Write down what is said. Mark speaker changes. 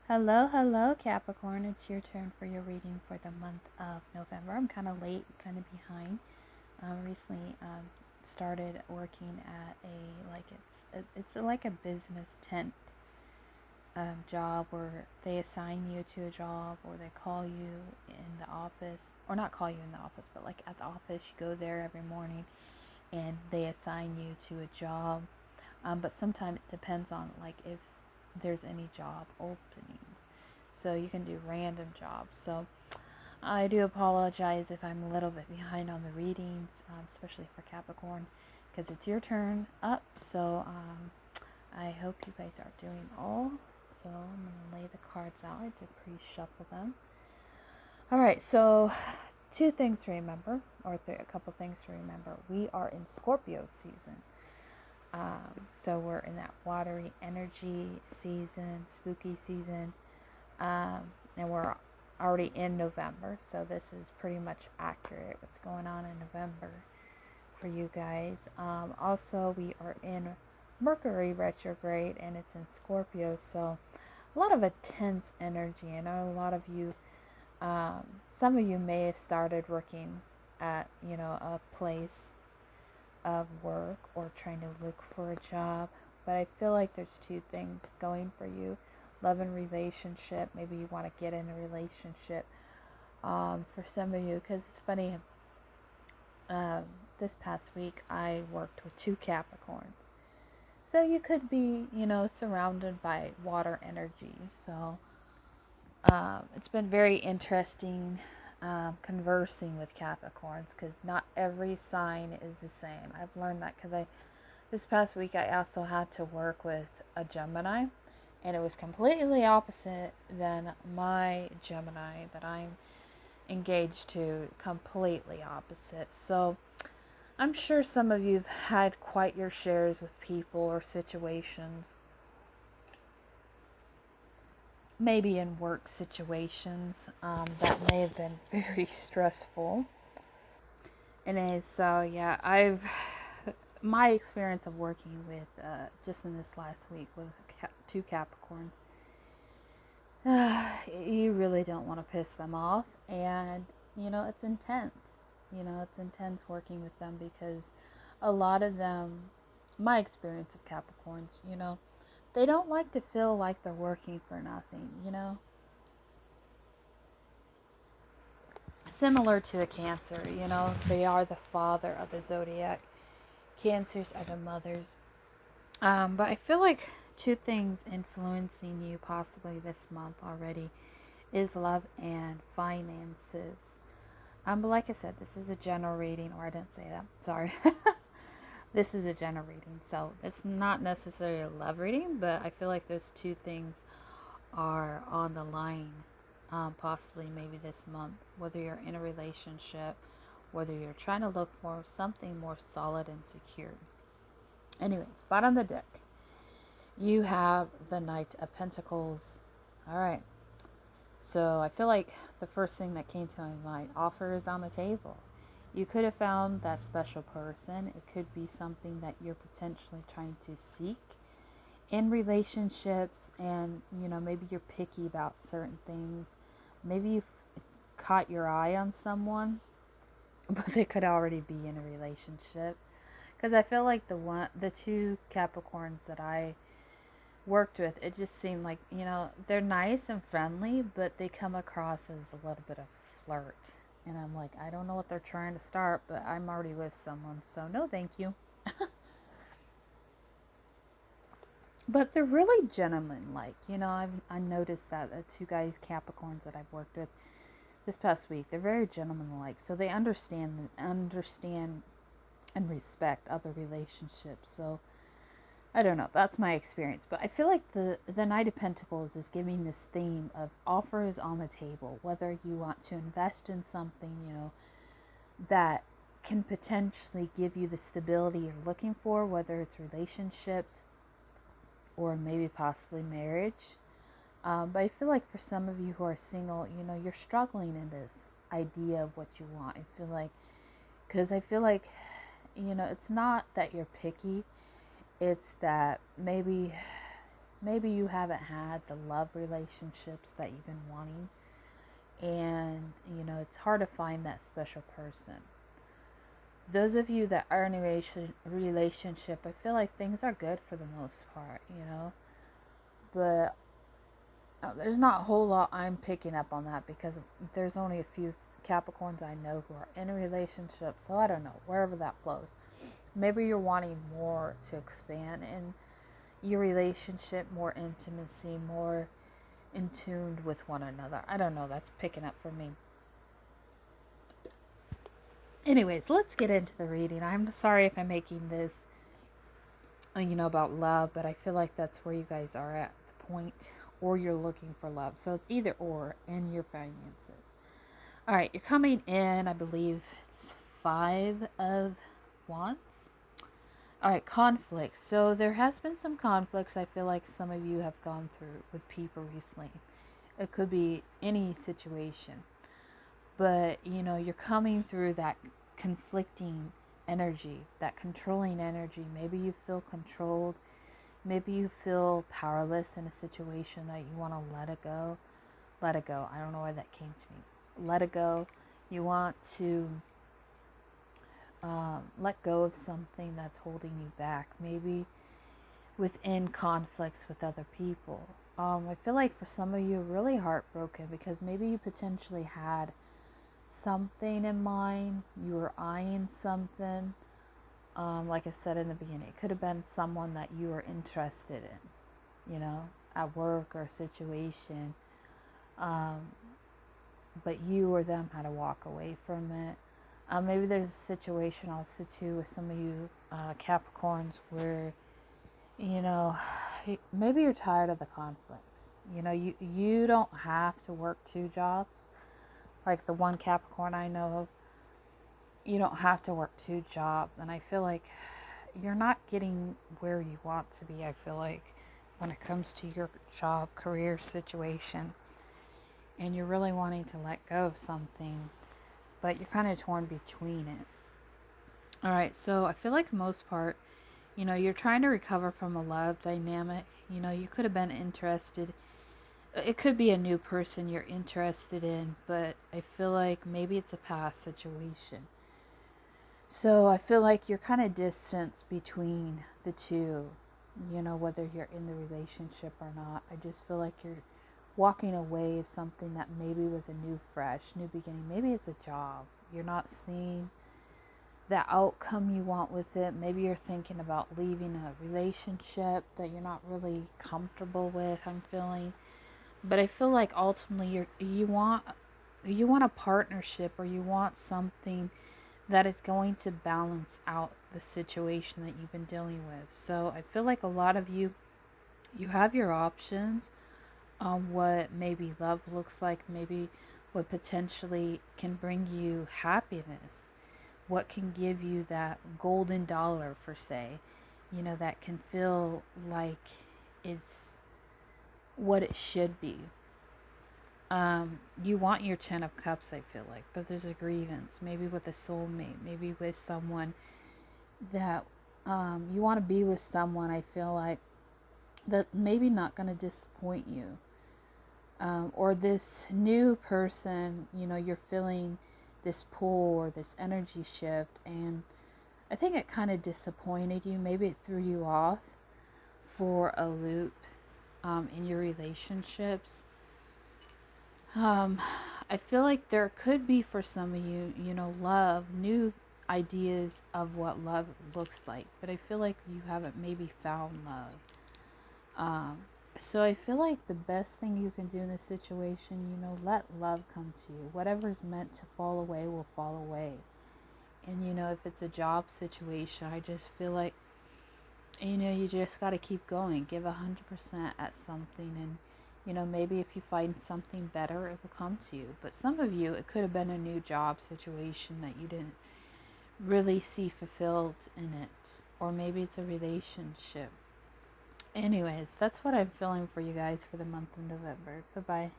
Speaker 1: Hello, hello, Capricorn. It's your turn for your reading for the month of November. I'm kind of late, kind of behind. Recently started working at it's like a business tent job where they assign you to a job or they call you in the office, or not call you in the office, but like at the office, you go there every morning and they assign you to a job. But sometimes it depends on like if there's any job openings. So you can do random jobs. So I do apologize if I'm a little bit behind on the readings, especially for Capricorn, because it's your turn up. So I hope you guys are doing all. So I'm going to lay the cards out. I did pre-shuffle them. All right, so two things to remember, or a couple things to remember. We are in Scorpio season. So we're in that watery energy season, spooky season, and we're already in November. So this is pretty much accurate what's going on in November for you guys. Also, we are in Mercury retrograde and it's in Scorpio. So a lot of a tense energy. I know a lot of you, some of you may have started working at, a place of work or trying to look for a job. But I feel like there's two things going for you: love and relationship. Maybe you want to get in a relationship for some of you, because it's funny. This past week, I worked with two Capricorns. So you could be, surrounded by water energy. So it's been very interesting conversing with Capricorns, because not every sign is the same. I've learned that because this past week I also had to work with a Gemini, and it was completely opposite than my Gemini that I'm engaged to, completely opposite. So I'm sure some of you have had quite your shares with people or situations, maybe in work situations, that may have been very stressful. And so yeah, my experience of working with just in this last week with two Capricorns, you really don't want to piss them off, and it's intense. It's intense working with them, because a lot of them, my experience of Capricorns, they don't like to feel like they're working for nothing. Similar to a Cancer, they are the father of the zodiac. Cancers are the mothers. But I feel like two things influencing you possibly this month already is love and finances. But like I said, this is a general reading, or I didn't say that. Sorry. This is a general reading, so it's not necessarily a love reading, but I feel like those two things are on the line, possibly maybe this month, whether you're in a relationship, whether you're trying to look for something more solid and secure. Anyways, bottom of the deck, you have the Knight of Pentacles. All right. So I feel like the first thing that came to my mind, offer is on the table. You could have found that special person. It could be something that you're potentially trying to seek in relationships, and maybe you're picky about certain things. Maybe you've caught your eye on someone, but they could already be in a relationship. Because I feel like the two Capricorns that I worked with, it just seemed like, they're nice and friendly, but they come across as a little bit of flirt. And I'm like, I don't know what they're trying to start, but I'm already with someone, so no thank you. But they're really gentlemen like. I noticed that the two guys, Capricorns, that I've worked with this past week, they're very gentleman like. So they understand and respect other relationships. So I don't know. That's my experience. But I feel like the Knight of Pentacles is giving this theme of offers on the table. Whether you want to invest in something, that can potentially give you the stability you're looking for, whether it's relationships or maybe possibly marriage. But I feel like for some of you who are single, you're struggling in this idea of what you want. Because I feel like, it's not that you're picky. It's that maybe maybe you haven't had the love relationships that you've been wanting, and it's hard to find that special person. Those of you that are in a relationship, I feel like things are good for the most part, but there's not a whole lot I'm picking up on that, because there's only a few Capricorns I know who are in a relationship, so I don't know, wherever that flows. Maybe you're wanting more to expand in your relationship, more intimacy, more in tune with one another. I don't know, that's picking up for me. Anyways, let's get into the reading. I'm sorry if I'm making this, about love, but I feel like that's where you guys are at the point, or you're looking for love. So it's either or in your finances. All right, you're coming in, I believe it's 5 of Wands. All right, conflicts. So there has been some conflicts I feel like some of you have gone through with people recently. It could be any situation. But, you're coming through that conflicting energy, that controlling energy. Maybe you feel controlled. Maybe you feel powerless in a situation that you want to let it go. Let it go. I don't know why that came to me. Let it go. You want to let go of something that's holding you back. Maybe within conflicts with other people. I feel like for some of you, really heartbroken, because maybe you potentially had something in mind. You were eyeing something. Like I said in the beginning, it could have been someone that you were interested in, at work or a situation. But you or them had to walk away from it. Maybe there's a situation also too with some of you Capricorns where, maybe you're tired of the conflicts. You don't have to work 2 jobs. Like the one Capricorn I know of, you don't have to work 2 jobs. And I feel like you're not getting where you want to be, I feel like, when it comes to your job, career situation. And you're really wanting to let go of something, but you're kind of torn between it. All right, so I feel like the most part, you're trying to recover from a love dynamic. You could have been interested. It could be a new person you're interested in, but I feel like maybe it's a past situation. So I feel like you're kind of distanced between the two, whether you're in the relationship or not. I just feel like you're walking away of something that maybe was a new, fresh, new beginning. Maybe it's a job. You're not seeing the outcome you want with it. Maybe you're thinking about leaving a relationship that you're not really comfortable with, I'm feeling. But I feel like ultimately you want a partnership, or you want something that is going to balance out the situation that you've been dealing with. So I feel like a lot of you have your options on what maybe love looks like, maybe what potentially can bring you happiness, what can give you that golden dollar, per se, that can feel like it's what it should be. You want your 10 of Cups, I feel like, but there's a grievance, maybe with a soulmate, maybe with someone that you want to be with someone, I feel like, that maybe not going to disappoint you. Or this new person, you're feeling this pull or this energy shift, and I think it kind of disappointed you. Maybe it threw you off for a loop in your relationships. I feel like there could be for some of you, love, new ideas of what love looks like, but I feel like you haven't maybe found love. So I feel like the best thing you can do in this situation, let love come to you. Whatever's meant to fall away will fall away. And, if it's a job situation, I just feel like, you just got to keep going. Give 100% at something. And, maybe if you find something better, it will come to you. But some of you, it could have been a new job situation that you didn't really see fulfilled in it. Or maybe it's a relationship. Anyways, that's what I'm feeling for you guys for the month of November. Bye-bye.